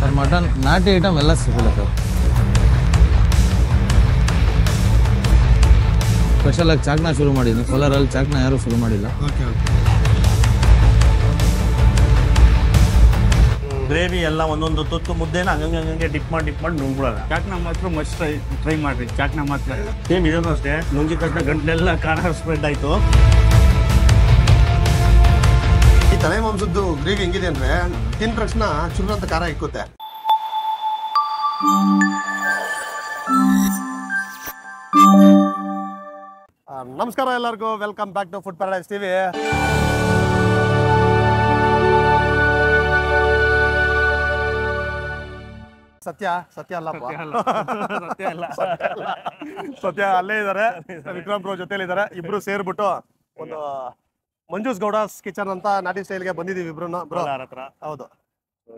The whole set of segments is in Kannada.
ಸರ್ ಮಟನ್ ನಾಟಿ ಐಟಮ್ ಎಲ್ಲ ಸಿಗಲ್ಲ ಸರ್. ಸ್ಪೆಷಲ್ ಆಗಿ ಚಾಕ್ನ ಶುರು ಮಾಡಿದ್ದೀನಿ. ಕೋಲಾರಲ್ಲಿ ಚಾಕ್ನ ಯಾರು ಶುರು ಮಾಡಿಲ್ಲ. ಗ್ರೇವಿ ಎಲ್ಲ ಒಂದೊಂದು ತುತ್ತು ಮುದ್ದೆನ ಹಂಗಂಗೆ ಡಿಪ್ ಮಾಡಿ ನುಂಗ್ಬಿಡೋಣ. ಚಾಕ್ನ ಮಾತ್ರ ಮಸ್ಟ್ ಟ್ರೈ ಮಾಡ್ರಿ. ಚಾಕ್ನ ಮಾತ್ರ ಸೇಮ್ ಇದನ್ನು ಅಷ್ಟೇ, ನುಂಗಿದ ತಕ್ಷಣ ಗಂಟಲೆಲ್ಲ ಖಾರ ಸ್ಪ್ರೆಡ್ ಆಯ್ತು. ಈ ತಲೆ ಮಾಂಸದ್ದು ಗ್ರೇವಿ ಹೆಂಗಿದೆ ಅಂದ್ರೆ ತಿಂದ ತಕ್ಷಣ ಚುರುಂತ ಖಾರ ಇಕ್ಕುತ್ತೆ. ನಮಸ್ಕಾರ ಎಲ್ಲರಿಗೂ, welcome back to food paradise TV. ಸತ್ಯ ಅಲ್ಲಪ್ಪ, ಸತ್ಯ ಅಲ್ಲೇ ಇದಾರೆ. ವಿಕ್ರಮ್ ಬ್ರೋ ಜೊತೆಲಿ ಇದಾರೆ. ಇಬ್ರು ಸೇರ್ಬಿಟ್ಟು ಒಂದು ಮಂಜೂಸ್ ಗೌಡಾಸ್ ಕಿಚನ್ ಅಂತ ನಾಟಿ ಸ್ಟೈಲ್ಗೆ ಬಂದಿದೀವಿ ಇಬ್ರು. ಬ್ರೋ ಹತ್ರ ಹೌದು,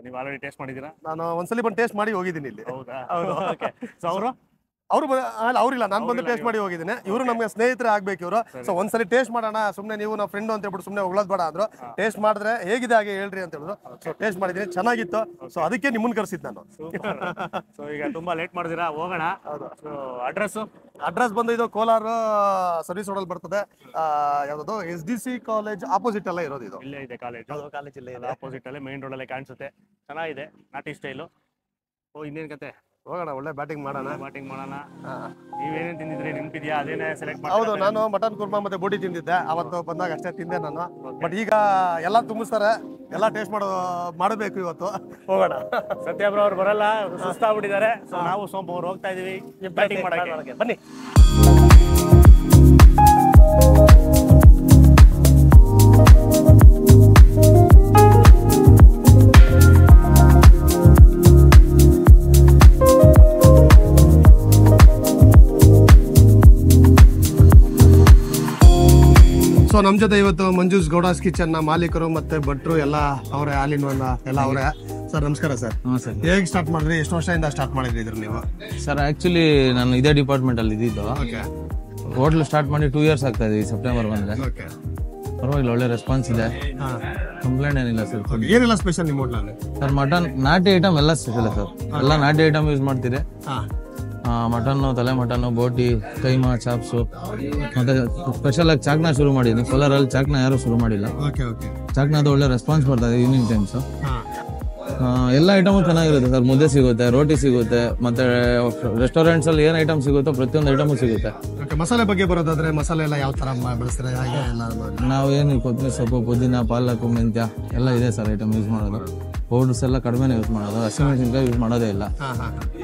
ನೀವು ಆಲ್ರೆಡಿ ಟೇಸ್ಟ್ ಮಾಡಿದ್ದೀರಾ? ನಾನು ಒಂದ್ಸಲಿ ಬಂದು ಟೇಸ್ಟ್ ಮಾಡಿ ಹೋಗಿದ್ದೀನಿ ಇಲ್ಲಿ. ಹೌದಾ? ಹೌದು. ಸೊ ಅವ್ರಿಲ್ಲ, ನಾನು ಬಂದು ಟೇಸ್ಟ್ ಮಾಡಿ ಹೋಗಿದ್ದೀನಿ. ಇವರು ನಮ್ಗೆ ಸ್ನೇಹಿತರೆ ಆಗ್ಬೇಕು ಇವರು. ಸೊ ಒಂದ್ಸಲಿ ಟೇಸ್ಟ್ ಮಾಡೋಣ, ಸುಮ್ನೆ ನೀವು ನಾವು ಫ್ರೆಂಡ್ ಅಂತ ಹೇಳ್ಬಿಟ್ಟು ಸುಮ್ನೆ ಹೊಗಳೋದ್ ಬೇಡ ಅಂದ್ರು. ಟೇಸ್ಟ್ ಮಾಡಿದ್ರೆ ಹೇಗಿದೆ ಹಾಗೆ ಹೇಳ್ರಿ ಅಂತ ಹೇಳಿದ್ರು. ಸೊ ಟೇಸ್ಟ್ ಮಾಡಿದೀನಿ, ಚೆನ್ನಾಗಿತ್ತು. ಸೊ ಅದಕ್ಕೆ ನಿಮ್ಮನ್ನ ಕರ್ಸಿದ್ ನಾನು. ಸೊ ಈಗ ತುಂಬಾ ಲೇಟ್ ಮಾಡಿದಿರಾ, ಹೋಗೋಣ. ಅಡ್ರೆಸ್ ಬಂದು ಇದು ಕೋಲಾರ ಸರ್ವಿಸ್ ರೋಡ್ ಅಲ್ಲಿ ಬರ್ತದೆ. ಯಾವ್ದು SDC ಕಾಲೇಜ್ ಆಪೋಸಿಟ್ ಎಲ್ಲ ಇರೋದು ಇದು. ಇಲ್ಲೇ ಇದೆ ಕಾಲೇಜ್. ಕಾಲೇಜ್ ಇಲ್ಲೇ ಇದೆ, ಆಪೋಸಿಟ್ ಅಲ್ಲೇ ಮೇನ್ ರೋಡ್ ಅಲ್ಲೇ ಕಾಣಿಸುತ್ತೆ. ಚೆನ್ನಾಗಿದೆ ನಾಟಿ ಸ್ಟೈಲು. ಓ ಇನ್ನೇನ್ ಕತೆ, ಹೋಗೋಣ, ಒಳ್ಳೆ ಬ್ಯಾಟಿಂಗ್ ಮಾಡೋಣ. ನೀವೇನೇನ್ ತಿಂದಿದ್ರಿ ನೆನಪಿದ್ಯಾ? ಅದೇನೇ ಸೆಲೆಕ್ಟ್ ಮಾಡಿ. ಹೌದು, ನಾನು ಮಟನ್ ಕುರ್ಮಾ ಮತ್ತೆ ಬೋಟಿ ತಿಂದಿದ್ದೆ ಅವತ್ತು ಬಂದಾಗ, ಅಷ್ಟೇ ತಿಂದೆ ನಾನು. ಬಟ್ ಈಗ ಎಲ್ಲ ತುಂಬಿಸ್ತಾರೆ, ಎಲ್ಲ ಟೇಸ್ಟ್ ಮಾಡಬೇಕು ಇವತ್ತು. ಹೋಗೋಣ. ಸತ್ಯ ಬ್ರೋ ಅವ್ರು ಬರಲ್ಲ, ಸುಸ್ತಾಗ್ಬಿಟ್ಟಿದ್ದಾರೆ. ಸೊ ನಾವು ಸೋಮವಾರ ಹೋಗ್ತಾ ಇದೀವಿ ಬ್ಯಾಟಿಂಗ್ ಮಾಡಕ್ಕೆ. ಬನ್ನಿ. ಸೊ ನಮ್ ಜೊತೆ ಇವತ್ತು ಮಂಜೂಸ್ ಗೌಡಾಸ್ ಕಿಚನ್ ನ ಮಾಲೀಕರು ಮತ್ತೆ ಭಟ್ರು ಎಲ್ಲ ಅವರೇ, ಹಾಲಿನ ಎಲ್ಲ ಅವರೇ. ಸರ್ ನಮಸ್ಕಾರ ಸರ್. ಹೇಗೆ ಸ್ಟಾರ್ಟ್ ಮಾಡಿದ್ರಿ? ಎಷ್ಟು ವರ್ಷದಿಂದ ಸ್ಟಾರ್ಟ್ ಮಾಡಿದ್ರಿ ನೀವು? ಸರ್ ಆಕ್ಚುಲಿ ನಾನು ಇದೇ ಡಿಪಾರ್ಟ್ಮೆಂಟ್ ಅಲ್ಲಿ ಇದ್ದಿದ್ದು. ಹೋಟ್ಲ್ ಸ್ಟಾರ್ಟ್ ಮಾಡಿ 2 years ಆಗ್ತಾ ಇದೆ. ಸೆಪ್ಟೆಂಬರ್ ಬಂದ್ರೆ ಪರವಾಗಿಲ್ಲ, ಒಳ್ಳೆ ರೆಸ್ಪಾನ್ಸ್ ಇದೆ, ಕಂಪ್ಲೇಂಟ್ ಏನಿಲ್ಲ ಸರ್. ಏನೆಲ್ಲ ಸ್ಪೆಷಲ್ ನಿಮ್ಮ ಹೋಟ್ಲಲ್ಲಿ? ಸರ್ ಮಟನ್ ನಾಟಿ ಐಟಮ್ ಎಲ್ಲ ಸ್ಪೆಷಲ್ ಸರ್. ಎಲ್ಲ ನಾಟಿ ಐಟಮ್ ಯೂಸ್ ಮಾಡ್ತೀರಿ. ಮಟನ್ನು, ತಲೆ ಮಟನ್ನು, ಬೋಟಿ, ಕೈಮಾ, ಚಾಪ್ಸು, ಮತ್ತೆ ಸ್ಪೆಷಲ್ ಆಗಿ ಚಾಕ್ನ ಶುರು ಮಾಡಿದ್ದೀನಿ. ಕೋಲಾರಲ್ಲಿ ಚಾಕ್ನ ಯಾರು ಶುರು ಮಾಡಿಲ್ಲ. ಚಾಕ್ನದು ಒಳ್ಳೆ ರೆಸ್ಪಾನ್ಸ್ ಬರ್ತಾ ಇದೆ ಈವ್ನಿಂಗ್ ಟೈಮ್ಸ್. ಎಲ್ಲ ಐಟಮು ಚೆನ್ನಾಗಿರುತ್ತೆ ಸರ್. ಮುದ್ದೆ ಸಿಗುತ್ತೆ, ರೋಟಿ ಸಿಗುತ್ತೆ, ಮತ್ತೆ ರೆಸ್ಟೋರೆಂಟ್ಸ್ ಅಲ್ಲಿ ಏನ್ ಐಟಮ್ ಸಿಗುತ್ತೋ ಪ್ರತಿಯೊಂದು ಐಟಮು ಸಿಗುತ್ತೆ. ಮಸಾಲೆ ಬಗ್ಗೆ ಬರೋದಾದ್ರೆ ಮಸಾಲೆ ಎಲ್ಲ ಯಾವ ತರ ಬಳಸ್ತಾರೆ? ನಾವು ಏನು ಕೊತ್ತಂಬರಿ ಸೊಪ್ಪು, ಪುದೀನ, ಪಾಲಕ್, ಮೆಂತ್ಯ ಎಲ್ಲ ಇದೆ ಸರ್ ಐಟಮ್ ಯೂಸ್ ಮಾಡೋದು. ಪೌಡರ್ಸ್ ಎಲ್ಲ ಕಡಿಮೆನೇ ಯೂಸ್ ಮಾಡೋದು. ಹಸಿಮೆಣಸಿನ್ಕಾಯಿ ಯೂಸ್ ಮಾಡೋದೇ ಇಲ್ಲ.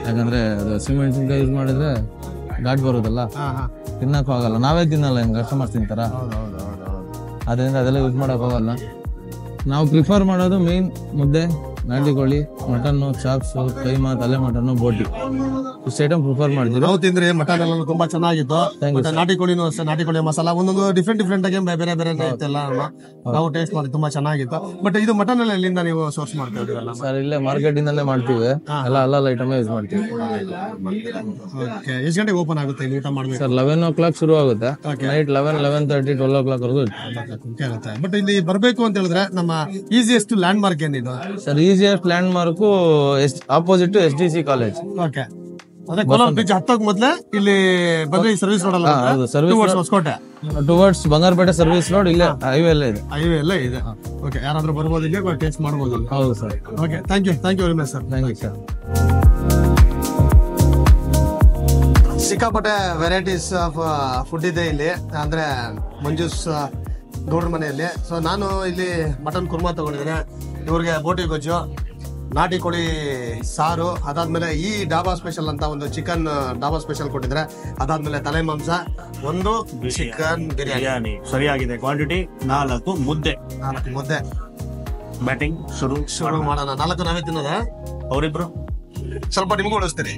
ಯಾಕಂದ್ರೆ ಅದು ಹಸಿಮೆಣಸಿನ್ಕಾಯಿ ಯೂಸ್ ಮಾಡಿದ್ರೆ ಘಾಟ್ ಬರೋದಲ್ಲ, ತಿನ್ನಕ್ಕೂ ಆಗಲ್ಲ. ನಾವೇ ತಿನ್ನಲ್ಲ, ಹೆಂಗ್ ಕಸ್ಟಮರ್ಸ್ ತಿಂತಾರ, ಅದರಿಂದ ಅದೆಲ್ಲ ಯೂಸ್ ಮಾಡಕ್ ಹೋಗಲ್ಲ. ನಾವು ಪ್ರಿಫರ್ ಮಾಡೋದು ಮೇನ್ ಮುದ್ದೆ, ನಾಟಿ ಕೋಳಿ, ಮಟನ್ನು, ಚಾಪ್ಸು, ಕೈಮಾ, ತಲೆ ಮಟನ್ನು, ಬೋಟಿ, ಇಷ್ಟು ಐಟಮ್ ಪ್ರಿಫರ್ ಮಾಡ್ತೀವಿ. ನಾವು ತಿಂದ್ರೆ ಮಟನ್ ಎಲ್ಲ ತುಂಬಾ ಚೆನ್ನಾಗಿತ್ತು. ನಾಟಿ ಕೋಳಿನೂ ಅಷ್ಟೇ, ನಾಟಿ ಕೋಳಿ ಮಸಾಲ ಒಂದೊಂದು ಡಿಫ್ರೆಂಟ್ ಆಗಿ ಬೇರೆ ಬೇರೆ ಇತ್ತೆಲ್ಲ ನಾವು ಟೇಸ್ಟ್ ಮಾಡಿ ತುಂಬಾ ಚೆನ್ನಾಗಿತ್ತು. ಬಟ್ ಇದು ಮಟನ್ ಎಲ್ಲ ಎಲ್ಲಿಂದ ನೀವು ಸೋರ್ಸ್ ಮಾಡ್ತೀವಿ? ಸರ್ ಇಲ್ಲೇ ಮಾರ್ಕೆಟ್ ಇಂದಲೇ ಮಾಡ್ತೀವಿ. ಎಲ್ಲ ಅಲ್ಲ ಐಟಮ್ ಯೂಸ್ ಮಾಡ್ತೀವಿ. ಎಷ್ಟು ಗಂಟೆಗೆ ಓಪನ್ ಆಗುತ್ತೆ ಇಲ್ಲಿ ಊಟ ಮಾಡ್ಬೇಕು? ಸರ್ 11 o'clock ಶುರು ಆಗುತ್ತೆ. ನೈಟ್ 11, 11:30, 12 o'clock ವರೆಗೂ ಇರುತ್ತೆ. ಬಟ್ ಇಲ್ಲಿ ಬರ್ಬೇಕು ಅಂತ ಹೇಳಿದ್ರೆ ನಮ್ಮ ಈಸಿಯೆಸ್ಟ್ ಲ್ಯಾಂಡ್ ಮಾರ್ಕ್ ಏನಿದೆ sir? Easiest land mark opposite SDC college. Okay, ಅದೇ ಕೋಲಾರ ಬ್ರಿಡ್ಜ್ ಹತ್ತೋಕ್ ಮೊದ್ಲೇ ಇಲ್ಲಿ ಬಂದ್ರೆ ಸರ್ವಿಸ್ ರೋಡ್ ಅಲ್ಲ? ಹೌದು, service Hoskote towards Bangarapete service road, ಇಲ್ಲೇ ಹೈವೇ ಎಲ್ಲ ಇದೆ. ಹೈವೇ ಎಲ್ಲ ಇದೆ. ಓಕೆ, ಯಾರಾದ್ರೂ ಬರ್ಬೋದು, ಇಲ್ಲಿ ಟೇಸ್ಟ್ ಮಾಡ್ಬೋದು. ಹೌದು sir. Okay, thank you very much sir. Thank you sir. ಸಿಕ್ಕಾಪಟ್ಟೆ ವೆರೈಟೀಸ್ ಆಫ್ ಫುಡ್ ಇದೆ ಇಲ್ಲಿ, ಅಂದ್ರೆ ಮಂಜೂಸ್ ಗೌಡ್ರ ಮನೆಯಲ್ಲಿ. ಸೊ ನಾನು ಇಲ್ಲಿ ಮಟನ್ ಕುರ್ಮಾ ತಗೊಂಡಿದ್ದೇನೆ, ಇವ್ರಿಗೆ ಬೋಟಿ ಗೊಜ್ಜು, ನಾಟಿ ಕೋಳಿ ಸಾರು, ಅದಾದ್ಮೇಲೆ ಈ ಡಾಬಾ ಸ್ಪೆಷಲ್ ಅಂತ ಒಂದು ಚಿಕನ್ ಡಾಬಾ ಸ್ಪೆಷಲ್ ಕೊಟ್ಟಿದ್ರೆ, ಅದಾದ್ಮೇಲೆ ತಲೆ ಮಾಂಸ, ಒಂದು ಚಿಕನ್ ಬಿರಿಯಾನಿ. ಸರಿಯಾಗಿದೆ ಕ್ವಾಂಟಿಟಿ. 4 ಮುದ್ದೆ. ಬ್ಯಾಟಿಂಗ್ ಶುರು ಮಾಡೋಣ. 4 ನಾವೇ ತಿನ್ನೋದ? ಅವರಿಬ್ರು ಸ್ವಲ್ಪ ನಿಮ್ಗೂ ಉಳಿಸ್ತೀರಿ,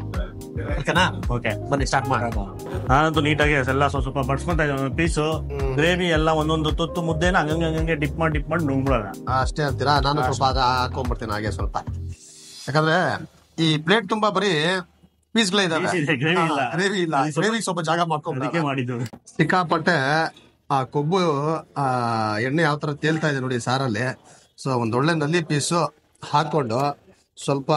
ಓಕೆನಾ? ಓಕೆ, ಬನ್ನಿ ಸ್ಟಾರ್ಟ್ ಮಾಡೋಣ. ನಾನಂತೂ ನೀಟಾಗಿ ಎಲ್ಲ ಸ್ವಲ್ಪ ಬಡ್ಸ್ಕೊಂತ ಇದ್ದೀನಿ. ಪೀಸು ಗ್ರೇವಿ ಎಲ್ಲ ಒಂದೊಂದು ತುತ್ತು ಮುದ್ದೆನ ಹಂಗಂಗೆ ಡಿಪ್ ಮಾಡಿ ನುಂಗ್ಬಿಡೋಣ. ಅಷ್ಟೇ ಅಂತೀರಾ? ನಾನು ಸ್ವಲ್ಪ ಅದ ಹಾಕೊಂಡ್ಬಿಡ್ತೀನಿ ಹಾಗೆ ಸ್ವಲ್ಪ, ಯಾಕಂದ್ರೆ ಈ ಪ್ಲೇಟ್ ತುಂಬಾ ಬರೀ ಪೀಸ್ಗಳೇ ಇದಾವೆ, ಗ್ರೇವಿ ಇಲ್ಲ. ಗ್ರೇವಿ ಸ್ವಲ್ಪ ಜಾಗ ಮಾಡ್ಕೊಂಡ್ಬಿಡೋಕೆ ಮಾಡಿದ್ದು. ಸಿಕ್ಕಾಪಟ್ಟೆ ಆ ಕೊಬ್ಬು ಎಣ್ಣೆ ಯಾವ ತರ ತೇಲ್ತಾ ಇದೆ ನೋಡಿ ಸಾರಲ್ಲಿ. ಸೊ ಒಂದೊಳ್ಳೆ ನಲ್ಲಿ ಪೀಸು ಹಾಕೊಂಡು ಸ್ವಲ್ಪ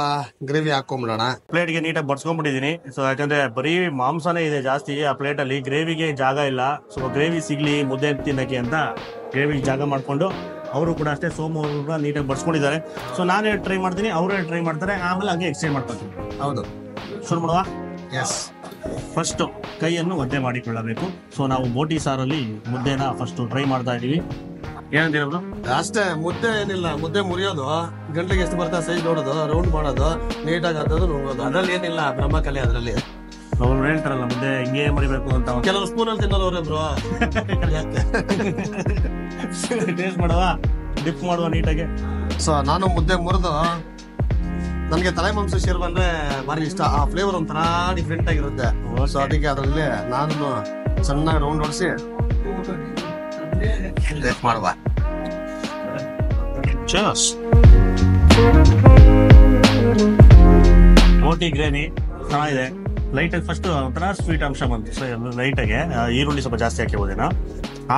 ಗ್ರೇವಿ ಹಾಕೊಂಬಿಡೋಣ. ಪ್ಲೇಟ್ಗೆ ನೀಟಾಗಿ ಬಡ್ಸ್ಕೊಂಡ್ಬಿಟ್ಟಿದ್ದೀನಿ. ಸೊ ಯಾಕಂದ್ರೆ ಬರೀ ಮಾಂಸನೇ ಇದೆ ಜಾಸ್ತಿ ಆ ಪ್ಲೇಟಲ್ಲಿ, ಗ್ರೇವಿಗೆ ಜಾಗ ಇಲ್ಲ. ಸೊ ಗ್ರೇವಿ ಸಿಗ್ಲಿ ಮುದ್ದೆ ತಿನ್ನಕ್ಕೆ ಅಂತ ಗ್ರೇವಿಗೆ ಜಾಗ ಮಾಡಿಕೊಂಡು ಅವರು ಕೂಡ ಅಷ್ಟೇ ಸೋಮು ಅವರು ಕೂಡ ನೀಟಾಗಿ ಬಡ್ಸ್ಕೊಂಡಿದ್ದಾರೆ. ಸೊ ನಾನೇ ಟ್ರೈ ಮಾಡ್ತೀನಿ, ಅವರೇ ಟ್ರೈ ಮಾಡ್ತಾರೆ, ಆಮೇಲೆ ಹಂಗೆ ಎಕ್ಸ್ಚೇಂಜ್ ಮಾಡ್ಕೊತೀನಿ. ಹೌದು, ಶುರು ಮಾಡುವ. ಎಸ್. ಫಸ್ಟು ಕೈಯನ್ನು ಒದ್ದೆ ಮಾಡಿಕೊಳ್ಳಬೇಕು. ಸೊ ನಾವು ಬೋಟಿ ಸಾರಲ್ಲಿ ಮುದ್ದೆನ ಫಸ್ಟ್ ಟ್ರೈ ಮಾಡ್ತಾ ಇದೀವಿ. ಏನಂತೀರ? ಅಷ್ಟೇ, ಮುದ್ದೆ ಏನಿಲ್ಲ, ಮುದ್ದೆ ಮುರಿಯೋದು, ಗಂಟೆಗೆ ಎಷ್ಟು ಬರ್ತಾ ಸೈಜ್ ನೋಡೋದು, ರೌಂಡ್ ಮಾಡೋದು, ನೀಟಾಗಿ ಹಾಕೋದು, ನುಂಗೋದು, ಅದ್ರಲ್ಲಿ ಏನಿಲ್ಲ ಬ್ರಹ್ಮಕಲೆ. ಅದ್ರಲ್ಲಿ ಅವ್ರು ಹೇಳ್ತಾರಲ್ಲ ಮುದ್ದೆ ಹಿಂಗೆ ಮರಿಬೇಕು ಅಂತ. ಕೆಲವರು ಸ್ಪೂನಲ್ಲಿ ತಿನ್ನೋರು ಬ್ರೋ. ಟೇಸ್ಟ್ ಮಾಡುವ, ಡಿಪ್ ಮಾಡುವ ನೀಟಾಗಿ. ಸೊ ನಾನು ಮುದ್ದೆ ಮುರಿದು, ನನಗೆ ತಲೆ ಮಾಂಸ ಶೇರ್ ಬಂದ್ರೆ ಭಾರಿ ಇಷ್ಟ. ಆ ಫ್ಲೇವರ್ ಒಂಥರ ಡಿಫ್ರೆಂಟ್ ಆಗಿರುತ್ತೆ. ಸೊ ಅದಕ್ಕೆ ಅದರಲ್ಲಿ ನಾನು ಚೆನ್ನಾಗಿ ರೌಂಡ್ ಹೊಡಿಸಿ ಮಾಡುವ. ಬೋಟಿ ಗ್ರೇವಿ ಚೆನ್ನಾಗಿದೆ. ಲೈಟಾಗಿ ಫಸ್ಟ್ ಒಂಥರ ಸ್ವೀಟ್ ಅಂಶ ಬಂತು. ಸೊ ಲೈಟಾಗೆ ಈರುಳ್ಳಿ ಸ್ವಲ್ಪ ಜಾಸ್ತಿ ಹಾಕಿಬೋದೇನೋ.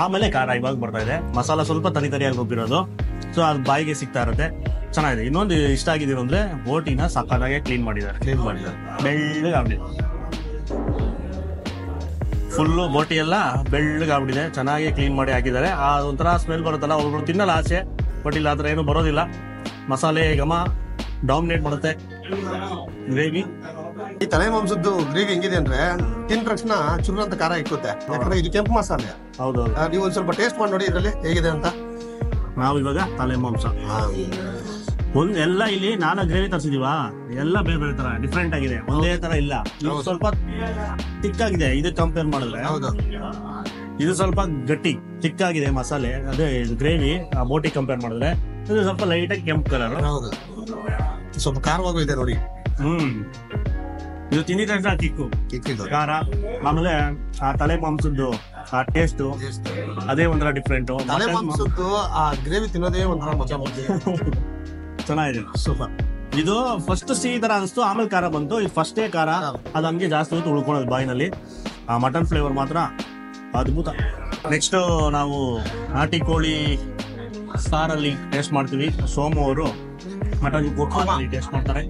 ಆಮೇಲೆ ಖಾರ ಇವಾಗ ಬರ್ತಾ ಇದೆ. ಮಸಾಲ ಸ್ವಲ್ಪ ತರಿಯಾಗಿ ಹೋಗಿರೋದು. ಸೊ ಅದು ಬಾಯಿಗೆ ಸಿಗ್ತಾ ಇರುತ್ತೆ, ಚೆನ್ನಾಗಿದೆ. ಇನ್ನೊಂದು ಇಷ್ಟ ಆಗಿದ್ದೀರ ಅಂದ್ರೆ ಬೋಟಿನ ಸಕ್ಕತ್ತಾಗೆ ಕ್ಲೀನ್ ಮಾಡಿದ್ದಾರೆ. ಬೆಳ್ಳಗಾಗ್ಬಿಟ್ಟಿದೆ, ಫುಲ್ಲು ಬೋಟಿ ಎಲ್ಲ ಬೆಳ್ಳಗಾಗ್ಬಿಟ್ಟಿದೆ. ಚೆನ್ನಾಗಿ ಕ್ಲೀನ್ ಮಾಡಿ ಹಾಕಿದ್ದಾರೆ. ಆ ಒಂಥರ ಸ್ಮೆಲ್ ಬರುತ್ತಲ್ಲ, ಒಬ್ಬರು ತಿನ್ನಲ್ಲ ಆಸೆ, ಬಟ್ ಇಲ್ಲ ಆ ಥರ ಏನು ಬರೋದಿಲ್ಲ. ಮಸಾಲೆ ಘಮ ಡಾಮಿನೇಟ್ ಮಾಡುತ್ತೆ ಗ್ರೇವಿ. ಈ ತಲೆ ಮಾಂಸದ್ದು ಗ್ರೇವಿ ಹೆಂಗಿದೆ ಅಂದ್ರೆ ತಿಂದ ತಕ್ಷಣ ಚುರು ಅಂತ ಖಾರ ಇಕ್ಕುತ್ತೆ. ಯಾಕಂದ್ರೆ ಇದು ಕೆಂಪು ಮಸಾಲೆ. ಹೌದು, ನೀವು ಒಂದ್ ಸ್ವಲ್ಪ ಟೇಸ್ಟ್ ಮಾಡಿ ನೋಡಿ ಇದರಲ್ಲಿ ಹೇಗಿದೆ ಅಂತ. ನಾವು ಇವಾಗ ತಲೆ ಮಾಂಸ ಎಲ್ಲ ಇಲ್ಲಿ 4 ಗ್ರೇವಿ ತರಿಸಿದೀವ, ಎಲ್ಲ ಬೇರೆ ಬೇರೆ ತರ ಡಿಫ್ರೆಂಟ್ ಆಗಿದೆ, ಒಂದೇ ತರ ಇಲ್ಲ. ಇದು ಸ್ವಲ್ಪ ತಿಕ್ಕಾಗಿದೆ ಇದು ಕಂಪೇರ್ ಮಾಡಿದ್ರೆ. ಹೌದು, ಇದು ಸ್ವಲ್ಪ ಗಟ್ಟಿ ತಿಕ್ಕಾಗಿದೆ ಮಸಾಲೆ, ಅದೇ ಗ್ರೇವಿ ಬೋಟಿ ಕಂಪೇರ್ ಮಾಡಿದ್ರೆ. ಇದು ಸ್ವಲ್ಪ ಲೈಟ್ ಆಗಿ ಕೆಂಪು ಕಲರ್. ಹೌದು, ಸ್ವಲ್ಪ ಖಾರವಾಗೂ ಇದೆ ನೋಡಿ. ಇದು ತಿಂದಿದ ತಕ್ಷಣ ಕಿಕ್ಕು ಖಾರ. ಆಮೇಲೆ ಆ ತಲೆ ಮಾಂಸದ್ದು ಆ ಟೇಸ್ಟ್ ಅದೇ ಒಂಥರ ಡಿಫ್ರೆಂಟ್. ತಲೆ ಮಾಂಸದ್ದು ಆ ಗ್ರೇವಿ ತಿನ್ನೋದೇ ಒಂಥರ ಮಜಾ ಮಾಡ್ತೀವಿ. ಚೆನ್ನಾಗಿದೆ, ಸೂಪರ್. ಇದು ಫಸ್ಟ್ ಸಿಹಿ ತರ ಅನಿಸ್ತು, ಆಮೇಲೆ ಖಾರ ಬಂತು. ಇದು ಫಸ್ಟೇ ಖಾರ, ಅದು ಹಂಗೆ ಜಾಸ್ತಿ ಹೊತ್ತು ಉಳ್ಕೊಳ್ಳೋದು ಬಾಯಿನಲ್ಲಿ. ಆ ಮಟನ್ ಫ್ಲೇವರ್ ಮಾತ್ರ ಅದ್ಭುತ. ನೆಕ್ಸ್ಟ್ ನಾವು ನಾಟಿ ಕೋಳಿ ಸಾರಲ್ಲಿ ಟೇಸ್ಟ್ ಮಾಡ್ತೀವಿ. ಸೋಮು ಅವರು ಮಟನ್ ಕುರ್ಮಾದಲ್ಲಿ ಟೇಸ್ಟ್ ಮಾಡ್ತಾರೆ.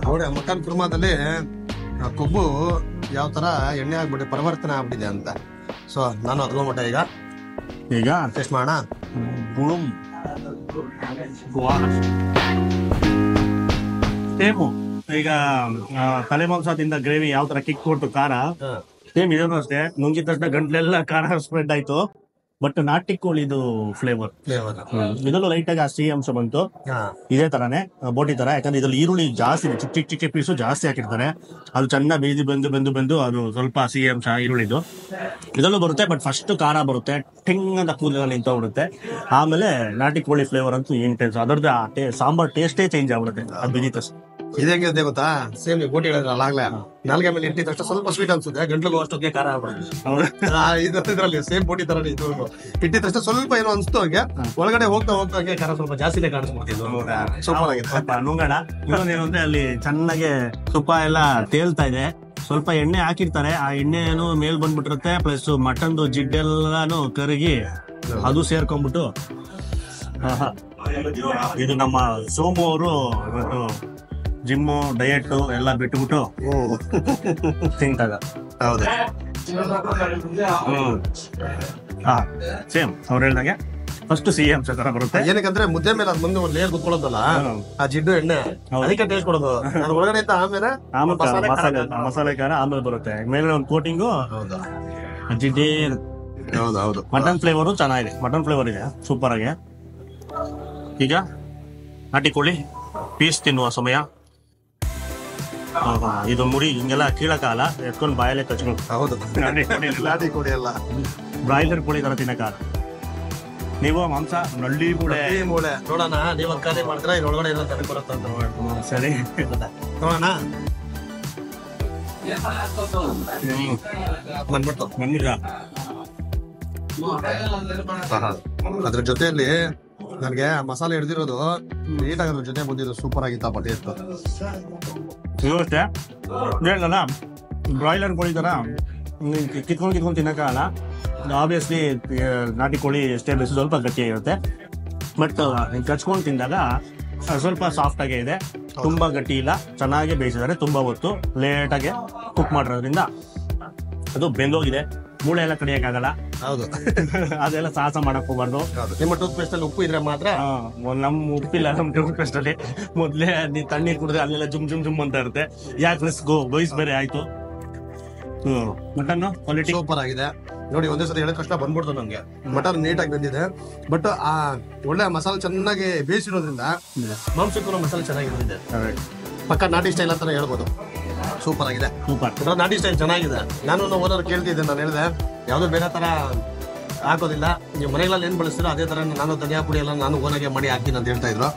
ನೋಡಿ, ಮಟನ್ ಕುರ್ಮಾದಲ್ಲಿ ಕೊಬ್ಬು ಯಾವ ತರ ಎಣ್ಣೆ ಆಗ್ಬಿಟ್ಟು ಪರಿವರ್ತನೆ ಆಗ್ಬಿಟ್ಟಿದೆ ಅಂತ. ಸೊ ನಾನು ಅದ್ಗೋ ಮಟ ಈಗ ಟೇಸ್ಟ್ ಮಾಡೋಣ. ಸೇಮು ಈಗ ತಲೆ ಮಾಂಸ ತಿಂದ ಗ್ರೇವಿ ಯಾವ ತರ ಕಿಕ್ ಕೊಡ್ತು ಖಾರ, ಸೇಮ್ ಇದನ್ನು ಅಷ್ಟೇ. ನುಂಗಿದ ತಕ್ಷಣ ಗಂಟ್ಲೆಲ್ಲ ಖಾರ ಸ್ಪ್ರೆಡ್ ಆಯ್ತು. ಬಟ್ ನಾಟಿ ಕೋಳಿದು ಫ್ಲೇವರ್ ಇದರಲ್ಲೂ ಲೈಟ್ ಆಗಿ ಆ ಸಿಹಿ ಅಂಶ ಬಂತು. ಇದೇ ತರಾನೇ ಬೋಟಿ ತರ, ಯಾಕಂದ್ರೆ ಇದ್ರಲ್ಲಿ ಈರುಳ್ಳಿ ಜಾಸ್ತಿ ಇದೆ, ಚಿಕ್ಕ ಚಿಕ್ಕ ಚಿಕ್ಕ ಪೀಸು ಜಾಸ್ತಿ ಹಾಕಿರ್ತಾರೆ. ಅದು ಚೆನ್ನಾಗಿ ಬೆಂದು ಅದು ಸ್ವಲ್ಪ ಸಿಹಿ ಅಂಶ ಈರುಳ್ಳಿದು ಇದರಲ್ಲೂ ಬರುತ್ತೆ. ಬಟ್ ಫಸ್ಟ್ ಖಾರ ಬರುತ್ತೆ, ಟಿಂಗ್ ಅಂತ ಕೂದಲಲ್ಲಿ ನಿಂತೋಗ್ಬಿಡುತ್ತೆ. ಆಮೇಲೆ ನಾಟಿ ಕೋಳಿ ಫ್ಲೇವರ್ ಅಂತೂ ಇಂಟೆನ್ಸ್. ಅದರದ್ದು ಸಾಂಬಾರ್ ಟೇಸ್ಟೇ ಚೇಂಜ್ ಆಗ್ಬಿಡುತ್ತೆ ಅದು ಬಿದ್ದಿತ್ತು. ಇದು ಹೆಂಗಿದೆ ಗೊತ್ತಾ, ಸೇಮ್ ನೀವು ಬೋಟಿ ಹೇಳಿದ್ರಲ್ಲ ಆಗ್ಲೇ, ನಾಲ್ಗೆ ಮೇಲೆ ಇಟ್ಟಿದ ತಕ್ಷಣ ಸ್ವಲ್ಪ ಸ್ವೀಟ್ ಅನ್ಸುತ್ತೆ, ಗಂಟ್ಲಿಗೂ ಅಷ್ಟೊತ್ತಿಗೆ ಖಾರ ಆಗ್ಬಿಡುತ್ತೆ. ಇದರಲ್ಲಿ ಸೇಮ್ ಬೋಟಿ ತರ ಇದು ಇಟ್ಟಿದ ತಕ್ಷಣ ಸ್ವಲ್ಪ ಏನೋ ಅನ್ಸ್ತು, ಹಂಗೆ ಒಳಗಡೆ ಹೋಗ್ತಾ ಹಂಗೆ ಖಾರ ಸ್ವಲ್ಪ ಜಾಸ್ತಿನೇ ಕಾಣಿಸ್ಬಿಡ್ತಿದ್ದು. ಸೂಪರ್ ಆಗಿದೆ. ನುಂಗಣ ಇನ್ನೊಂದೇನು ಅಂದ್ರೆ ಅಲ್ಲಿ ಚೆನ್ನಾಗಿ ತುಪ್ಪ ಎಲ್ಲ ತೇಲ್ತಾ ಇದೆ. ಸ್ವಲ್ಪ ಎಣ್ಣೆ ಹಾಕಿರ್ತಾರೆ, ಆ ಎಣ್ಣೆ ಏನು ಮೇಲ್ ಬಂದ್ಬಿಟ್ಟಿರುತ್ತೆ. ಪ್ಲಸ್ ಮಟನ್ದು ಜಿಡ್ಡೆಲ್ಲಾನು ಕರಗಿ ಅದು ಸೇರ್ಕೊಂಡ್ಬಿಟ್ಟು ಇದು ನಮ್ಮ ಸೋಮು ಅವರು ಇವತ್ತು ಜಿಮ್ಮು ಡಯಟ್ ಎಲ್ಲ ಬಿಟ್ಬಿಟ್ಟು ತಿಂತಾಗ. ಹೌದು, ಸೇಮ್ ಅವ್ರು ಹೇಳ್ದಂಗೆ ಫಸ್ಟ್ ಸಿಹಿ ಅಂಶ ತರ ಬರುತ್ತೆ. ಏನಕ್ಕಂದ್ರೆ ಮುದ್ದೆ ಮೇಲೆ ಅದ್ ಮುಂದೆ ಒಂದು ಲೇಯರ್ ಕುತ್ಕೊಳ್ಳೋದಲ್ಲ, ಆ ಜಿಡ್ಡು ಎಣ್ಣೆ ಅದಕ್ಕೆ ಟೇಸ್ಟ್ ಕೊಡೋದು. ಒಳಗಡೆ ಆಮೇಲೆ ಮಸಾಲೆ ಖಾರ ಆಮೇಲೆ ಬರುತ್ತೆ, ಮೇಲೆ ಒಂದು ಕೋಟಿಂಗು ಜಿಡ್ಡೇ. ಹೌದು, ಮಟನ್ ಫ್ಲೇವರು ಚೆನ್ನಾಗಿದೆ, ಮಟನ್ ಫ್ಲೇವರ್ ಇದೆ ಸೂಪರ್ ಆಗಿ. ಈಗ ನಾಟಿ ಕೋಳಿ ಪೀಸ್ ತಿನ್ನುವ ಸಮಯ. ಇದು ಮುರಿ ಹಿಂಗೆಲ್ಲ ಕೀಳಕಾಲ ಎತ್ಕೊಂಡು ಬಾಯಲ್ಲೇ ಕಚ್ಕೊಂಡು. ಹೌದು, ನಾಟಿ ಕೋಳಿ ಅಲ್ಲ, ಬ್ರಾಯ್ಲರ್ ಕೋಳಿ ತರ ತಿನ್ನಕಾಲ. ನೀವು ಮಾಂಸ ನಳ್ಳಿ ಮೂಳೆ ನೋಡೋಣ. ನೀವು ಖಾಲಿ ಮಾಡಿದ್ರೆ ಇದ್ರೊಳಗಡೆ ಏನೋ ತಲೆ ಬರುತ್ತೆ ಅಂತ ಸರಿ ನೋಡೋಣ. ಬಂದ್ಬಿಡ್ತು ಅದ್ರ ಜೊತೆಯಲ್ಲಿ ನನಗೆ ಮಸಾಲೆ ಹಿಡ್ದಿರೋದು ನೀಟಾಗಿ ಅದ್ರ ಜೊತೆ ಬಂದಿದ್ದು ಸೂಪರ್ ಆಗಿತ್ತಪ್ಪ ಟೇಸ್ಟ್. ಅಷ್ಟೇ ಹೇಳಲ್ಲ, ಬ್ರಾಯ್ಲರ್ ಕೋಳಿ ತರ ಕಿತ್ಕೊಂಡು ತಿನ್ನಕ್ಕಾಗಲ್ಲ. ಆಬ್ವಿಯಸ್ಲಿ ನಾಟಿ ಕೋಳಿ ಎಷ್ಟೇ ಬೇಯಿಸಿ ಸ್ವಲ್ಪ ಗಟ್ಟಿಯಾಗಿರುತ್ತೆ. ಬಟ್ ಕಚ್ಕೊಂಡು ತಿಂದಾಗ ಸ್ವಲ್ಪ ಸಾಫ್ಟ್ ಆಗೇ ಇದೆ, ತುಂಬಾ ಗಟ್ಟಿ ಇಲ್ಲ, ಚೆನ್ನಾಗಿ ಬೇಯಿಸಿದ್ದಾರೆ. ತುಂಬಾ ಹೊತ್ತು ಲೇಟಾಗಿ ಕುಕ್ ಮಾಡಿರೋದ್ರಿಂದ ಅದು ಬೆಂದೋಗಿದೆ. ಮೂಳೆ ಎಲ್ಲ ಕಡಿಯಕ್ಕಾಗಲ್ಲ. ಹೌದು. ಅದೆಲ್ಲ ಸಾಹಸ ಮಾಡಕ್ ಹೋಗ್ಬಾರ್ದು. ನಿಮ್ಮ ಟೂತ್ ಪೇಸ್ಟ್ ಅಲ್ಲಿ ಉಪ್ಪು ಇದ್ರೆ ಮಾತ್ರ. ನಮ್ ಉಪ್ಪಿಲ್ಲ ನಮ್ ಟೂತ್ ಪೇಸ್ಟ್ ಅಲ್ಲಿ. ಮೊದ್ಲೇ ನೀ ತಣ್ಣೀರ್ ಕುಡಿದ್ರೆ ಅಲ್ಲೆಲ್ಲ ಜುಮ್ ಅಂತ ಇರುತ್ತೆ. ಯಾಕೆ ರಿಸ್ಕ್, ಗೋಯ್ಸ್ ಬೇರೆ ಆಯ್ತು. ಮಟನ್ ಕ್ವಾಲಿಟಿ ಸೂಪರ್ ಆಗಿದೆ ನೋಡಿ. ಒಂದೇ ಸರಿ ಹೇಳಿದ ತಕ್ಷಣ ಬಂದ್ಬಿಡ್ತು ನಮ್ಗೆ. ಮಟನ್ ನೀಟಾಗಿ ಬಂದಿದೆ. ಬಟ್ ಆ ಒಳ್ಳೆ ಮಸಾಲೆ ಚೆನ್ನಾಗಿ ಬೇಯಿಸಿರೋದ್ರಿಂದ ಮಾಂಸಕ್ಕೂ ಮಸಾಲೆ ಚೆನ್ನಾಗಿರುತ್ತೆ. ಪಕ್ಕ ನಾಟಿ ಸ್ಟೈಲ್ ಅಂತಾನೆ ಹೇಳ್ಬೋದು. ಸೂಪರ್ ಆಗಿದೆ. ಸೂಪರ್ ನಾಟಿ ಸ್ಟೈಲ್ ಚೆನ್ನಾಗಿದೆ. ನಾನು ಓನರ್ ಕೇಳ್ತಿದ್ದೆ, ನಾನು ಹೇಳಿದೆ ಯಾವ್ದು ಬೇರೆ ತರ ಹಾಕೋದಿಲ್ಲ, ನೀವು ಮನೆಗಳಲ್ಲಿ ಏನ್ ಬಳಸ್ತೀರೋ ಅದೇ ತರ ನಾನು ಧನಿಯಾ ಪುಡಿ ಎಲ್ಲ ನಾನು ಓನಾಗೆ ಮಾಡಿ ಹಾಕ್ತೀನಿ ಅಂತ ಹೇಳ್ತಾ ಇದ್ರು.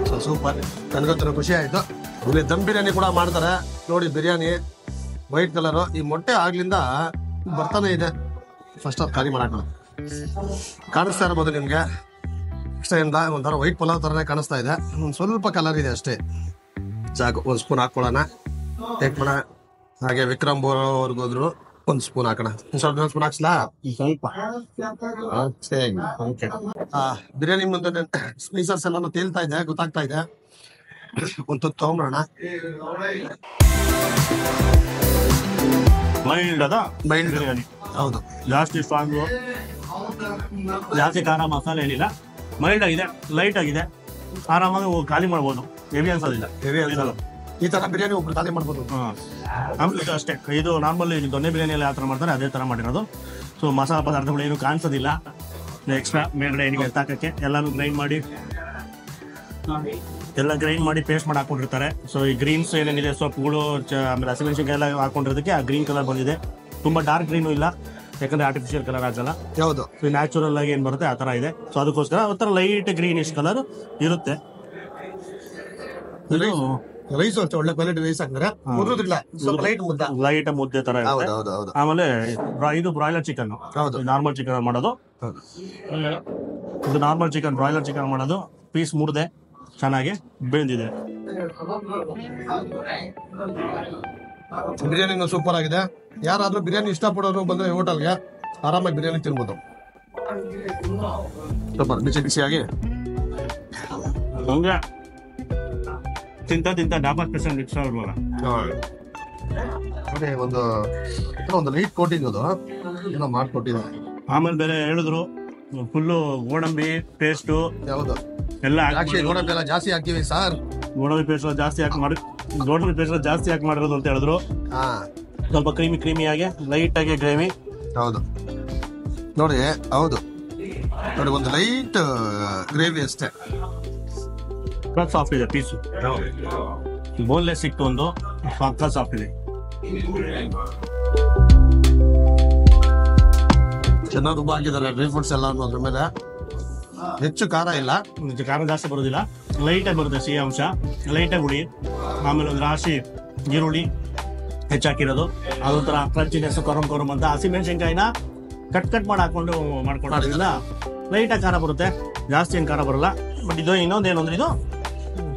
ಸೊ ಸೂಪರ್, ನನಗಂತೂ ಖುಷಿ ಆಯ್ತು. ಇಲ್ಲಿ ದಮ್ ಬಿರಿಯಾನಿ ಕೂಡ ಮಾಡ್ತಾರೆ ನೋಡಿ. ಬಿರಿಯಾನಿ ವೈಟ್ ಕಲರ್, ಈ ಮೊಟ್ಟೆ ಆಗ್ಲಿಂದ ಬರ್ತಾನೆ ಇದೆ. ಫಸ್ಟ್ ಆಫ್ ಖಾಲಿ ಮಾಡಾಕ ಕಾಣಿಸ್ತಾ ಇರ್ಬೋದು ನಿಮ್ಗೆ. ಇಷ್ಟದಿಂದ ಒಂಥರ ವೈಟ್ ಪಲಾವ್ ತರನೇ ಕಾಣಿಸ್ತಾ ಇದೆ. ಒಂದ್ ಸ್ವಲ್ಪ ಕಲರ್ ಇದೆ ಅಷ್ಟೇ, ಸಾಕು. ಒಂದ್ ಸ್ಪೂನ್ ಹಾಕೊಳ್ಳೋಣ, ಟೇಕ್ ಮಾಡ. ಹಾಗೆ ವಿಕ್ರಮ್ ಬೋರ್ವರ್ಗು ಹೋದ್ರು, ಒಂದ್ ಸ್ಪೂನ್ ಹಾಕೋಣ. ಸ್ವಲ್ಪ ಸ್ಪೂನ್ ಹಾಕ್ಸ್ಲಾ? ಸ್ವಲ್ಪ ಬಿರಿಯಾನಿ ಮುಂದೆ ಸ್ಪೈಸಸ್ ಎಲ್ಲ ತೇಲ್ತಾ ಇದೆ, ಗೊತ್ತಾಗ್ತಾ ಇದೆ. ಒಂದು ತುತ್ತು ತಗೊಂಡ್ಬಿಡೋಣ. ಮೈಲ್ಡ್ ಅದ ಮೈಲ್ಡ್ ಬಿರಿಯಾನಿ. ಹೌದು, ಜಾಸ್ತಿ ಸ್ಟ್ರಾಂಗು, ಜಾಸ್ತಿ ಖಾರ ಮಸಾಲೆ ಏನಿಲ್ಲ. ಮೈಲ್ಡ್ ಆಗಿದೆ, ಲೈಟ್ ಆಗಿದೆ, ಆರಾಮಾಗಿ ಖಾಲಿ ಮಾಡ್ಬೋದು. ಹೆವಿ ಅನ್ಸೋದಿಲ್ಲ. ಹೆವಿ ಅನ್ಸಲ್ಲ. ಈ ತರ ಬಿರಿಯಾನಿ ಒಬ್ರು ಖಾಲಿ ಮಾಡ್ಬೋದು. ಆಮೇಲೆ ಅಷ್ಟೇ, ಇದು ನಾರ್ಮಲ್ ದೊಣ್ಣೆ ಬಿರಿಯಾನಿಯಲ್ಲಿ ಯಾವ ಥರ ಮಾಡ್ತಾರೆ ಅದೇ ಥರ ಮಾಡಿರೋದು. ಸೊ ಮಸಾಲ ಪದಾರ್ಥಗಳು ಏನು ಕಾಣಿಸೋದಿಲ್ಲ. ಎಕ್ಸ್ಟ್ರಾ ಮೇಲ್ಗಡೆ ಏನಿಗೆ ಎತ್ತಾಕಕ್ಕೆ ಎಲ್ಲಾನು ಗ್ರೈಂಡ್ ಮಾಡಿ ಪೇಸ್ಟ್ ಮಾಡಿ ಹಾಕೊಂಡಿರ್ತಾರೆ. ಸೊ ಈ ಗ್ರೀನ್ಸ್ ಏನೇನಿದೆ, ಸೊಪ್ಪುಗಳು, ಆಮೇಲೆ ಹಸಿಮೆಣಸಿನಕಾಯಿ ಎಲ್ಲ ಹಾಕೊಂಡಿರೋದಕ್ಕೆ ಆ ಗ್ರೀನ್ ಕಲರ್ ಬಂದಿದೆ. ತುಂಬಾ ಡಾರ್ಕ್ ಗ್ರೀನು ಇಲ್ಲ, ಯಾಕಂದ್ರೆ ಆರ್ಟಿಫಿಷಿಯಲ್ ಕಲರ್ ಹಾಕಲ್ಲ. ಹೌದು, ನ್ಯಾಚುರಲ್ ಆಗಿ ಏನ್ ಬರುತ್ತೆ ಆ ತರ ಇದೆ. ಸೊ ಅದಕ್ಕೋಸ್ಕರ ಒಂಥರ ಲೈಟ್ ಗ್ರೀನಿಶ್ ಕಲರ್ ಇರುತ್ತೆ. ರೈಸ್ ಅಷ್ಟೇ ಒಳ್ಳೆ ಕ್ವಾಲಿಟಿ ರೈಸ್ ಹಾಕಿದ್ರೆ ಮುದ್ದಿಲ್ಲ, ಸ್ವಲ್ಪ ಲೈಟ್ ಮುದ್ದೆ, ಲೈಟ್ ಮುದ್ದೆ ತರ ಇರುತ್ತೆ. ಹೌದು ಹೌದು. ಆಮೇಲೆ ಇದು ಬ್ರಾಯ್ಲರ್ ಚಿಕನ್, ಹೌದು, ನಾರ್ಮಲ್ ಚಿಕನ್ ಮಾಡೋದು. ಇದು ನಾರ್ಮಲ್ ಚಿಕನ್, ಬ್ರಾಯ್ಲರ್ ಚಿಕನ್ ಮಾಡೋದು. ಪೀಸ್ ಮುರಿದೆ ಚೆನ್ನಾಗಿ ಬೆಂದಿದೆ. ಬಿರಿಯಾನಿ ಸೂಪರ್ ಆಗಿದೆ. ಯಾರಾದ್ರೂ ಬಿರಿಯಾನಿ ಇಷ್ಟಪಡೋರು ಬಂದ್ರೆ ಹೋಟೆಲ್ಗೆ ಆರಾಮಾಗಿ ಬಿರಿಯಾನಿ ತಿನ್ಬೋದು. ಸೂಪರ್, ಬಿಸಿ ಬಿಸಿಯಾಗಿ ಹಂಗೆ ತಿಂತ ಡಾಬಾ ಸ್ಪೆಷಲ್ ಮಿಕ್ಸ್ ಆಗ್ಬೋದ ನೋಡಿ. ಒಂದು ಲೈಟ್ ಕೋಟಿಂಗ್ ಅದು ಏನೋ ಮಾಡ್ಕೊಟ್ಟಿದ್ದಾರೆ. ಆಮೇಲೆ ಬೇರೆ ಹೇಳಿದ್ರು ಫುಲ್ಲು ಗೋಡಂಬಿ ಪೇಸ್ಟು ಯಾವುದು ಎಲ್ಲ ಗೋಡಂಬಿ ಎಲ್ಲ ಜಾಸ್ತಿ ಹಾಕಿವಿ ಸರ್. ಗೋಡಂಬಿ ಪೇಸ್ಟ್ ಜಾಸ್ತಿ ಹಾಕಿ ಮಾಡಿರೋದು ಅಂತ ಹೇಳಿದ್ರು. ಸ್ವಲ್ಪ ಕ್ರೀಮಿಯಾಗಿ ಲೈಟ್ ಆಗಿ ಗ್ರೇವಿ. ಹೌದು ನೋಡಿ, ಹೌದು ನೋಡಿ, ಒಂದು ಲೈಟ್ ಗ್ರೇವಿ ಅಷ್ಟೇ. ಸಾಫ್ಟ್ ಇದೆ ಪೀಸು, ಬೋನ್ಲೆಸ್ ಸಿಕ್ತು ಒಂದು, ಸಾಫ್ಟ್ ಇದೆ. ಚೆನ್ನಾಗಿ ರುಬ್ಬ ಹಾಕಿದ್ದಾರೆ ಡ್ರೈ ಫ್ರೂಟ್ಸ್ ಎಲ್ಲ ಅದ್ರ ಮೇಲೆ. ಹೆಚ್ಚು ಖಾರ ಇಲ್ಲ, ಖಾರ ಜಾಸ್ತಿ ಬರೋದಿಲ್ಲ, ಲೈಟಾಗಿ ಬರುತ್ತೆ ಸಿಹಿ ಅಂಶ, ಲೈಟಾಗಿ ಹುಳಿ. ಆಮೇಲೆ ಒಂದು ರಾಶಿ ಈರುಳ್ಳಿ ಹೆಚ್ಚಾಕಿರೋದು, ಅದೊಂಥರ ಕ್ರಂಚಿನೆಸ್, ಕೊರಂ ಅಂತ. ಹಸಿಮೆಣಸಿನ್ಕಾಯಿನ ಕಟ್ ಮಾಡಿ ಮಾಡ್ಕೊಂಡಿಲ್ಲ, ಲೈಟಾಗಿ ಖಾರ ಬರುತ್ತೆ, ಜಾಸ್ತಿ ಏನು ಖಾರ ಬರಲ್ಲ. ಬಟ್ ಇದು ಇನ್ನೊಂದೇನು ಅಂದ್ರೆ, ಇದು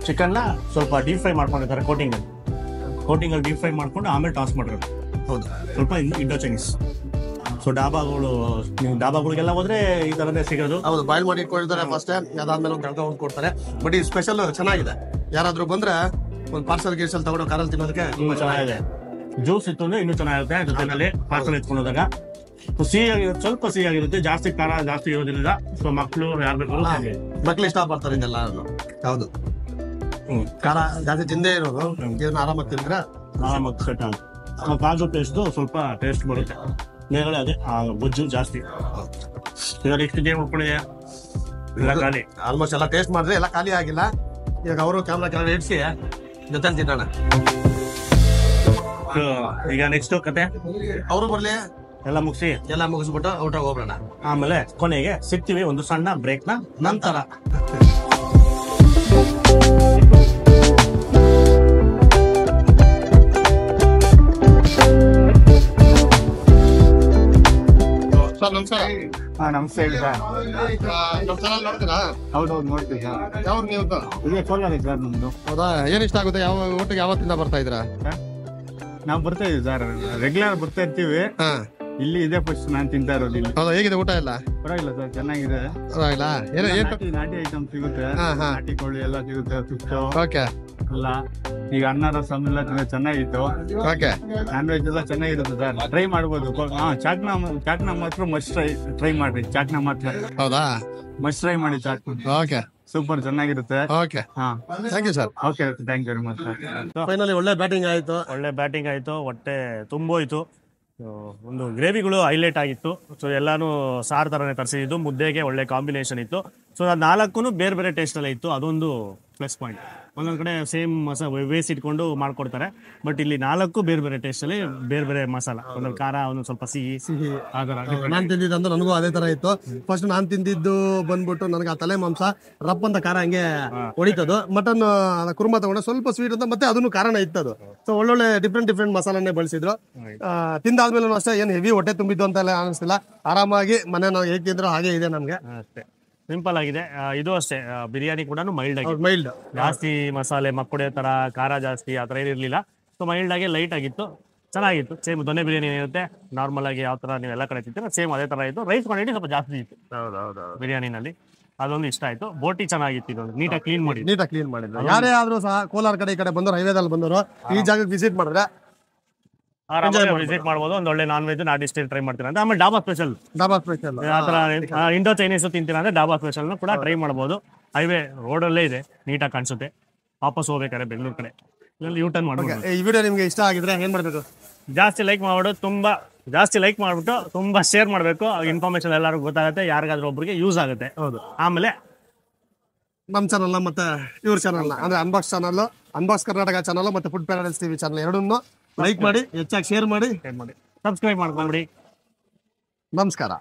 ಚಿಕನ್ನ ಸ್ವಲ್ಪ ಡೀಪ್ ಫ್ರೈ ಮಾಡ್ಕೊಂಡಿರ್ತಾರೆ ಕೋಟಿಂಗಲ್ಲಿ ಡೀಪ್ ಫ್ರೈ ಮಾಡ್ಕೊಂಡು ಆಮೇಲೆ ಟಾಸ್ ಮಾಡಿರೋದು. ಹೌದು, ಸ್ವಲ್ಪ ಇಂಡೋ ಚೈನೀಸ್. ಸೊ ಡಾಬಾಗಳಿಗೆಲ್ಲ ಹೋದ್ರೆ ಈ ತರನೇ ಸಿಗೋದು. ಹೌದು, ಬಾಯ್ಲ್ ಮಾಡಿ ಇಟ್ಕೊಂಡಿರ್ತಾರೆ ಫಸ್ಟ್, ಅದಾದ್ಮೇಲೆ ಒಂದು ಗಂಟೆ ಕೊಡ್ತಾರೆ. ಬಟ್ ಈ ಸ್ಪೆಷಲ್ ಚೆನ್ನಾಗಿದೆ. ಯಾರಾದ್ರೂ ಬಂದ್ರೆ ಒಂದು ಪಾರ್ಸಲ್ ಗೀರ್ಸಲ್ ತಗೊಂಡು ಕಾರಲ್ಲಿ ತಿನ್ನೋದಕ್ಕೆ ತುಂಬಾ ಚೆನ್ನಾಗಿದೆ. ಜ್ಯೂಸ್ ಇತ್ತು ಅಂದ್ರೆ ಇನ್ನೂ ಚೆನ್ನಾಗಿರುತ್ತೆ ಜೊತೆನಲ್ಲಿ ಪಾರ್ಸಲ್ ಎತ್ಕೊಂಡೋದಾಗ. ಸಿಹಿಯಾಗಿರುತ್ತೆ, ಸ್ವಲ್ಪ ಸಿಹಿಯಾಗಿರುತ್ತೆ, ಜಾಸ್ತಿ ಖಾರ ಜಾಸ್ತಿ ಇರೋದಿಲ್ಲ. ಸೊ ಮಕ್ಕಳು ಯಾರು ಬೇಕಾದ್ರೂ ಮಕ್ಳು ಇಷ್ಟಪಡ್ತಾರೆ ಇದೆಲ್ಲ. ಹೌದು, ಖಾರ ಜಾಸ್ತಿ ತಿಂದೇ ಇರೋದು ಇದನ್ನ ಆರಾಮಾಗಿ ತಿಂದ್ರೆ ಆರಾಮಾಗಿ ಸೆಟ್ ಆಗುತ್ತೆ. ಕಾಜು ಪೇಸ್ಟ್ ಸ್ವಲ್ಪ ಟೇಸ್ಟ್ ಬರುತ್ತೆ ಮೇಲ್ಗಡೆ, ಅದೇ ಬೊಜ್ಜು ಜಾಸ್ತಿ. ಇವಾಗ ಎಷ್ಟು ಗೇಮ್ ಉಟ್ಕೊಂಡಿದೆ ಎಲ್ಲ ಖಾಲಿ. ಆಲ್ಮೋಸ್ಟ್ ಎಲ್ಲ ಟೇಸ್ಟ್ ಮಾಡಿದ್ರೆ ಎಲ್ಲ ಖಾಲಿ ಆಗಿಲ್ಲ. ಈಗ ಅವರು ಕ್ಯಾಮ್ರಾ ಕೆಳಗಡೆ ಇಡ್ಸಿ ಜೊತೆ ತಿನ್ನೋಣ. ಈಗ ನೆಕ್ಸ್ಟ್ ಕತೆ ಅವರು ಬರ್ಲಿ, ಎಲ್ಲ ಮುಗಿಸ್ಬಿಟ್ಟು ಊಟ ಹೋಗೋಣ. ಆಮೇಲೆ ಕೊನೆಗೆ ಸಿಗ್ತೀವಿ ಒಂದು ಸಣ್ಣ ಬ್ರೇಕ್ ನ ನಂತರ. ಸರ್ ನಮಸ್ಕಾರ. ನಮಸ್ತೆ ನೋಡ್ತೀರಾ? ಹೌದೌದು ನೋಡ್ತೀವಿ. ಯಾವ್ದು ನೀವು? ಇದೇ ಕೋಲಾರ ಸರ್ ನಮ್ದು. ಹೌದಾ, ಏನ್ ಇಷ್ಟ ಆಗುತ್ತೆ? ಯಾವ ಊಟಕ್ಕೆ ಯಾವತ್ತಿಂದ ಬರ್ತಾ ಇದ್ದೀರಾ? ನಾವು ಬರ್ತಾ ಇದೀವಿ ಸರ್, ರೆಗ್ಯುಲರ್ ಬರ್ತಾ ಇರ್ತೀವಿ. ಇಲ್ಲಿ ಇದೇ ಫಸ್ಟ್ ನಾನು ತಿಂತಾ ಇರೋದು ಇಲ್ಲಿ. ಹೌದಾ, ಹೇಗಿದೆ ಊಟ ಎಲ್ಲ? ಪರವಾಗಿಲ್ಲ ಸರ್, ಚೆನ್ನಾಗಿದೆ. ಪರವಾಗಿಲ್ಲ ನಾಟಿ ಐಟಮ್ ಸಿಗುತ್ತೆ, ನಾಟಿ ಕೋಳಿ ಎಲ್ಲ ಸಿಗುತ್ತೆ, ಫಿಶ್ ಓಕೆ ಎಲ್ಲ. ಈಗ ಅನ್ನ ರಸಮ್ ಎಲ್ಲ ಚೆನ್ನಾಗಿತ್ತು. ಓಕೆ ನಾನ್ ವೆಜ್ ಎಲ್ಲ ಚೆನ್ನಾಗಿರುತ್ತೆ ಸರ್, ಟ್ರೈ ಮಾಡ್ಬೋದು. ಚಾಟ್ನ ಮಾತ್ರ ಮಸ್ಟ್ ಟ್ರೈ ಮಾಡ್ರಿ. ಚಾಟ್ನ ಮಾತ್ರ ಹೌದಾ? ಮಸ್ಟ್ ಟ್ರೈ ಮಾಡಿ. ಚಾಟ್ ಓಕೆ ಸೂಪರ್ ಚೆನ್ನಾಗಿರುತ್ತೆ. Okay thank you sir. Okay, thank you very much. Finally ಒಳ್ಳೆ ಬ್ಯಾಟಿಂಗ್ ಆಯ್ತು. ಒಳ್ಳೆ ಬ್ಯಾಟಿಂಗ್ ಆಯಿತು, ಹೊಟ್ಟೆ ತುಂಬೋಯ್ತು. ಒಂದು ಗ್ರೇವಿಗಳು ಹೈಲೈಟ್ ಆಗಿತ್ತು. ಸೊ ಎಲ್ಲಾನು ಸಾರು ಥರನೇ ತರಿಸಿದ್ದು, ಮುದ್ದೆಗೆ ಒಳ್ಳೆ ಕಾಂಬಿನೇಷನ್ ಇತ್ತು. ಸೊ ಅದು 4 ಬೇರೆ ಬೇರೆ ಟೇಸ್ಟಲ್ಲೇ ಇತ್ತು, ಅದೊಂದು ಪ್ಲಸ್ ಪಾಯಿಂಟ್. ಒಂದೊಂದು ಕಡೆ ಸೇಮ್ ವೇಸ್ ಇಟ್ಕೊಂಡು ಮಾಡ್ಕೊಡ್ತಾರೆ, ಬಟ್ ಇಲ್ಲಿ 4 ಬೇರೆ ಬೇರೆ ಟೇಸ್ಟಲ್ಲಿ ಬೇರೆ ಬೇರೆ ಮಸಾಲ, ಒಂದೊಂದು ಖಾರ, ಒಂದೊಂದು ಸ್ವಲ್ಪ ಸಿಹಿ ಆ ಥರ. ನಾನ್ ತಿಂದಿದ್ದು ನನಗೂ ಅದೇ ತರ ಇತ್ತು. ಫಸ್ಟ್ ನಾನ್ ತಿಂದಿದ್ದು ಬಂದ್ಬಿಟ್ಟು ನನಗೆ ಆ ತಲೆ ಮಾಂಸ ರಪ್ ಅಂತ ಖಾರ ಹಂಗೆ ಹೊಡಿತದು. ಮಟನ್ ಕುರ್ಮಾ ತಗೊಂಡೆ, ಸ್ವಲ್ಪ ಸ್ವೀಟ್ ಅಂತ, ಮತ್ತೆ ಅದನ್ನು ಖಾರನ ಇತ್ತದು. ಸೊ ಒಳ್ಳೊಳ್ಳೆ ಡಿಫ್ರೆಂಟ್ ಮಸಾಲನ್ನೇ ಬಳಸಿದ್ರು. ತಿಂದಾದ್ಮೇಲೆ ಅಷ್ಟೇ ಏನು ಹೆವಿ ಹೊಟ್ಟೆ ತುಂಬಿದ್ದು ಅಂತ ಎಲ್ಲ ಅನಿಸ್ತಿಲ್ಲ. ಆರಾಮಾಗಿ ಮನೆ ನಾವು ಹೇಗೆ ತಿಂದ್ರು ಹಾಗೆ ಇದೆ ನಮ್ಗೆ. ಅಷ್ಟೇ ಸಿಂಪಲ್ ಆಗಿದೆ. ಇದು ಅಷ್ಟೇ, ಬಿರಿಯಾನಿ ಕೂಡ ಮೈಲ್ಡ್ ಆಗಿ, ಮೈಲ್ಡ್, ಜಾಸ್ತಿ ಮಸಾಲೆ ಮಕ್ಕಡೆ ತರ ಖಾರ ಜಾಸ್ತಿ ಆ ಥರ ಏನಿರಲಿಲ್ಲ. ಸೊ ಮೈಲ್ಡ್ ಆಗಿ ಲೈಟ್ ಆಗಿತ್ತು, ಚೆನ್ನಾಗಿತ್ತು. ಸೇಮ್ ದೊನ್ನೆ ಬಿರಿಯಾನಿ ಇರುತ್ತೆ ನಾರ್ಮಲ್ ಆಗಿ ಯಾವ ತರ ನೀವು ಎಲ್ಲ ಕಡೆ ತಿಂತೀರ, ಸೇಮ್ ಅದೇ ತರ ಇತ್ತು. ರೈಸ್ ಕ್ವಾಂಟಿಟಿ ಸ್ವಲ್ಪ ಜಾಸ್ತಿ ಇತ್ತು ಬಿರಿಯಾನಿನಲ್ಲಿ, ಅದೊಂದು ಇಷ್ಟ ಆಯ್ತು. ಬೋಟಿ ಚೆನ್ನಾಗಿತ್ತು, ಇದೊಂದು ನೀಟಾಗಿ ಕ್ಲೀನ್ ಮಾಡಿದ್ರು. ಯಾರೇ ಆದ್ರೂ ಸಹ ಕೋಲಾರ ಕಡೆ ಈ ಕಡೆ ಬಂದವರು, ಹೈವೇದಲ್ಲಿ ಬಂದವರು ಈ ಜಾಗಕ್ಕೆ ವಿಸಿಟ್ ಮಾಡಿದ್ರೆ ಆರಾಮಾಗಿ ವಿಸಿಟ್ ಮಾಡ್ಬೋದು. ಒಂದು ಒಳ್ಳೆ ನಾನ್ ವೆಜ್ ನಾಟಿ ಸ್ಟೈಲ್ ಟ್ರೈ ಮಾಡ್ತೀರಾ ಅಂತ. ಆಮೇಲೆ ಡಾಬಾ ಸ್ಪೆಷಲ್ ಆ ಥರ ಇಂಡೋ ಚೈನೀಸ್ ತಿಂತೀರಾ ಅಂದ್ರೆ ಡಾಬಾ ಸ್ಪೆಷಲ್ ಕೂಡ ಟ್ರೈ ಮಾಡ್ಬೋದು. ಹೈವೇ ರೋಡಲ್ಲೇ ಇದೆ, ನೀಟಾಗಿ ಕಾಣಿಸುತ್ತೆ. ವಾಪಸ್ ಹೋಗ್ಬೇಕಾದ್ರೆ ಬೆಂಗಳೂರು ಕಡೆ ಇಲ್ಲಿ ಯೂಟರ್ನ್ ಮಾಡ್ಬೋದು. ಈ ವಿಡಿಯೋ ನಿಮ್ಗೆ ಇಷ್ಟ ಆಗಿದ್ರೆ ಏನ್ ಮಾಡ್ಬೇಕು? ಜಾಸ್ತಿ ಲೈಕ್ ಮಾಡ್ಬಿಟ್ಟು ತುಂಬಾ ಶೇರ್ ಮಾಡಬೇಕು. ಇನ್ಫಾರ್ಮೇಶನ್ ಎಲ್ಲರಿಗೂ ಗೊತ್ತಾಗುತ್ತೆ, ಯಾರಿಗಾದ್ರೂ ಒಬ್ರಿಗೆ ಯೂಸ್ ಆಗುತ್ತೆ. ಹೌದು. ಆಮೇಲೆ ನಮ್ಮ ಚಾನಲ್ ಮತ್ತೆ ಇವ್ರ ಚಾನಲ್ ಅಂದ್ರೆ ಅನ್ಬಾಕ್ಸ್ ಕರ್ನಾಟಕ ಚಾನಲ್ ಮತ್ತೆ ಫುಡ್ ಪ್ಯಾರಡೈಸ್ ಟಿವಿ ಚಾನಲ್ ಎರಡನ್ನೂ ಲೈಕ್ ಮಾಡಿ, ಹೆಚ್ಚಾಗಿ ಶೇರ್ ಮಾಡಿ, ಸಬ್ಸ್ಕ್ರೈಬ್ ಮಾಡ್ಕೊಂಬಿಡಿ. ನಮಸ್ಕಾರ.